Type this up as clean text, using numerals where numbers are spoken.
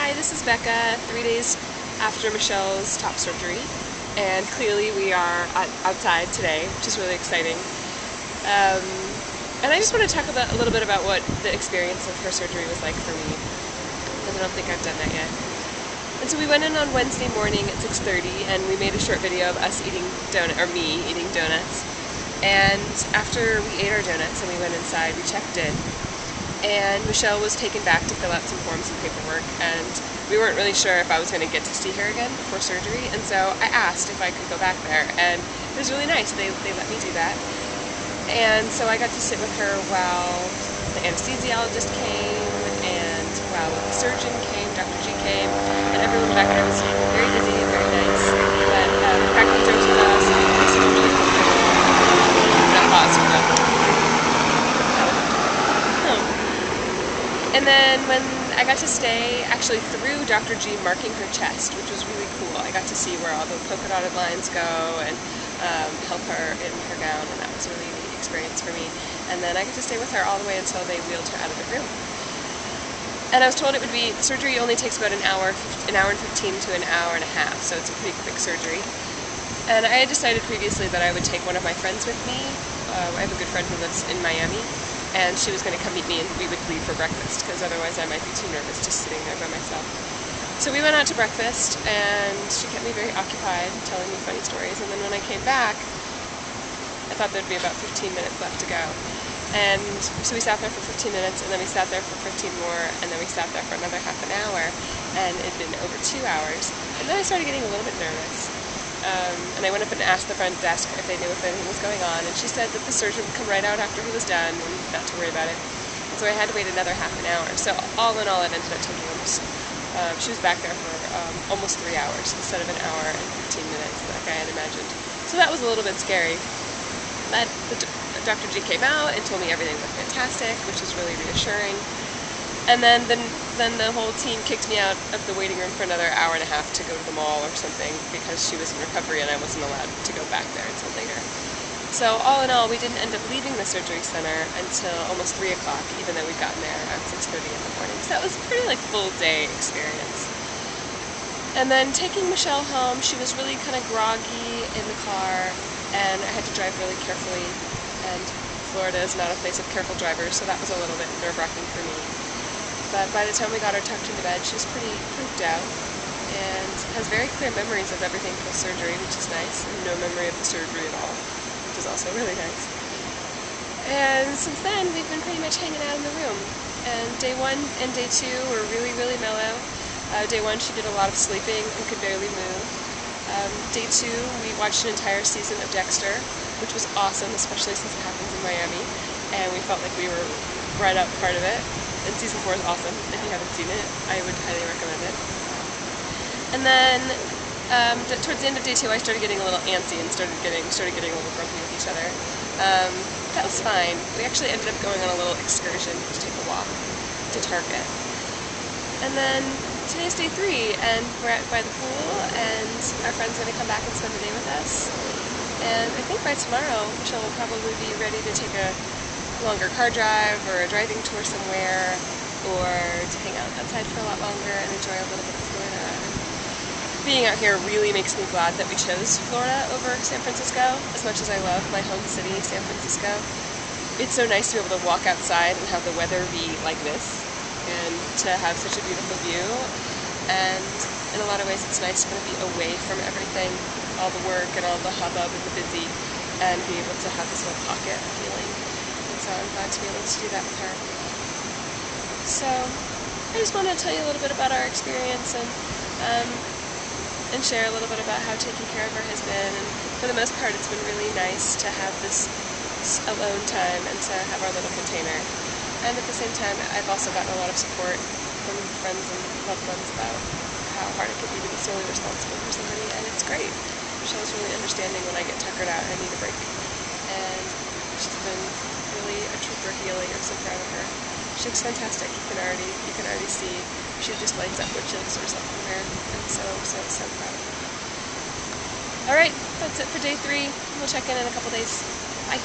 Hi, this is Becca, 3 days after Michelle's top surgery, and clearly we are outside today, which is really exciting. And I just want to talk a little bit about what the experience of her surgery was like for me, because I don't think I've done that yet. And so we went in on Wednesday morning at 6:30, and we made a short video of us eating me eating donuts. And after we ate our donuts and we went inside, we checked in. And Michelle was taken back to fill out some forms and paperwork, and we weren't really sure if I was going to get to see her again before surgery, and so I asked if I could go back there, and it was really nice. They let me do that. And so I got to sit with her while the anesthesiologist came, and while the surgeon came, Dr. G came, and everyone back there was very busy and very nice. But cracked the jokes with us, and listened to really cool things. That pause for that. And then when I got to stay actually through Dr. G marking her chest, which was really cool. I got to see where all the polka dotted lines go and help her in her gown, and that was a really neat experience for me. And then I got to stay with her all the way until they wheeled her out of the room. And I was told the surgery only takes about an hour and 15 to an hour and a half, so it's a pretty quick surgery. And I had decided previously that I would take one of my friends with me. I have a good friend who lives in Miami, and she was going to come meet me and we would leave for breakfast, because otherwise I might be too nervous just sitting there by myself. So we went out to breakfast, and she kept me very occupied, telling me funny stories, and then when I came back, I thought there'd be about 15 minutes left to go. And so we sat there for 15 minutes, and then we sat there for 15 more, and then we sat there for another half an hour, and it'd been over 2 hours. And then I started getting a little bit nervous. And I went up and asked the front desk if they knew if anything was going on, and she said that the surgeon would come right out after he was done and not to worry about it. And so I had to wait another half an hour. So all in all, it ended up taking almost, she was back there for almost 3 hours instead of an hour and 15 minutes like I had imagined. So that was a little bit scary. But Dr. G came out and told me everything was fantastic, which was really reassuring. And then the whole team kicked me out of the waiting room for another hour and a half to go to the mall or something, because she was in recovery and I wasn't allowed to go back there until later. So all in all, we didn't end up leaving the surgery center until almost 3 o'clock, even though we'd gotten there around 6:30 in the morning. So that was a pretty full day experience. And then taking Michelle home, she was really kind of groggy in the car, and I had to drive really carefully, and Florida is not a place of careful drivers, so that was a little bit nerve-wracking for me. But by the time we got her tucked into bed, she was pretty pooped out and has very clear memories of everything post-surgery, which is nice, and no memory of the surgery at all, which is also really nice. And since then, we've been pretty much hanging out in the room. And day 1 and day 2 were really, really mellow. Day 1, she did a lot of sleeping and could barely move. Day 2, we watched an entire season of Dexter, which was awesome, especially since it happens in Miami, and we felt like we were right up part of it. And season 4 is awesome. If you haven't seen it, I would highly recommend it. And then towards the end of day 2, I started getting a little antsy and started getting a little grumpy with each other. That was fine. We actually ended up going on a little excursion to take a walk to Target. And then today's day 3, and we're out by the pool, and our friend's going to come back and spend the day with us. And I think by tomorrow, Michelle will probably be ready to take a longer car drive or a driving tour somewhere, or to hang out outside for a lot longer and enjoy a little bit of Florida. Being out here really makes me glad that we chose Florida over San Francisco, as much as I love my home city, San Francisco. It's so nice to be able to walk outside and have the weather be like this, and to have such a beautiful view. And in a lot of ways it's nice to kind of be away from everything, all the work and all the hubbub and the busy, and be able to have this little pocket of healing. So I'm glad to be able to do that with her. So I just want to tell you a little bit about our experience, and share a little bit about how taking care of her has been. And for the most part, it's been really nice to have this alone time and to have our little container. And at the same time, I've also gotten a lot of support from friends and loved ones about how hard it can be to be solely responsible for somebody, and it's great. Michelle's really understanding when I get tuckered out and I need a break. And she's been really a trooper healing. I'm so proud of her. She looks fantastic. You can already see she just lights up when she looks at herself in the mirror. I'm so proud of her. Alright, that's it for day 3. We'll check in a couple days. Bye.